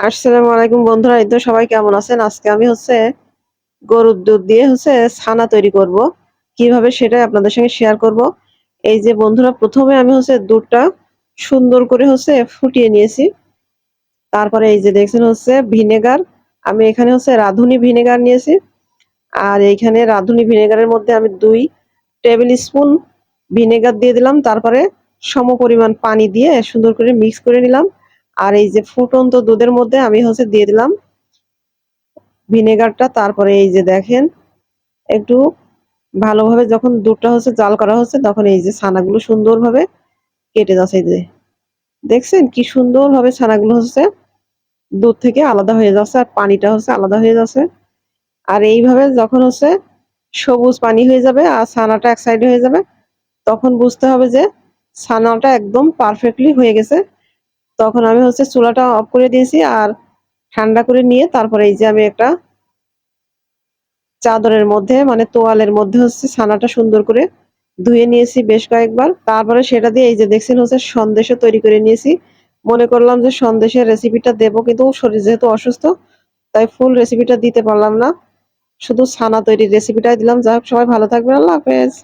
আসসালামু আলাইকুম বন্ধুরা, এই তো সবাই কেমন আছেন? আজকে আমি গরুর দুধ দিয়ে ছানা তৈরি করব। কিভাবে সেটাই আপনাদের সঙ্গে শেয়ার করব। এই যে বন্ধুরা, ১ম এ আমি দুধটা সুন্দর করে ফুটিয়ে নিয়েছি। তারপরে এই যে দেখছেন ভিনেগার। আমি এখানে রাঁধুনি ভিনেগার নিয়েছি। আর এইখানে রাঁধুনি ভিনেগারের মধ্যে আমি ২ টেবিল স্পুন ভিনেগার দিয়ে দিলাম। তারপরে সমপরিমাণ পানি দিয়ে সুন্দর করে মিক্স করে নিলাম। আর এই যে ফুটন্ত দুধের মধ্যে আমি দিয়ে দিলাম ভিনেগারটা। তারপরে এই যে দেখেন, একটু ভালোভাবে যখন দুধটা জাল করা হচ্ছে, তখন এই যে ছানাগুলো সুন্দরভাবে কেটে যাচ্ছে। এই যে দেখছেন কি সুন্দরভাবে ছানাগুলো দুধ থেকে আলাদা হয়ে যাচ্ছে, আর পানিটা আলাদা হয়ে যাচ্ছে। আর এইভাবে যখন সবুজ পানি হয়ে যাবে আর ছানাটা এক সাইডে হয়ে যাবে, তখন বুঝতে হবে যে ছানাটা একদম পারফেক্টলি হয়ে গেছে। তখন আমি চুলাটা অফ করে দিয়েছি আর ঠান্ডা করে নিয়ে তারপরে এই যে আমি একটা চাদরের মধ্যে মানে তোয়ালের মধ্যে ছানাটা সুন্দর করে ধুয়ে নিয়েছি বেশ কয়েকবার। তারপরে সেটা দিয়ে এই যে দেখছেন সন্দেশও তৈরি করে নিয়েছি। মনে করলাম যে সন্দেশের রেসিপিটা দেব, কিন্তু শরীর যেহেতু অসুস্থ, তাই ফুল রেসিপিটা দিতে পারলাম না। শুধু ছানা তৈরির রেসিপিটাই দিলাম। যাই হোক, সবাই ভালো থাকবেন। আল্লাহ হাফেজ।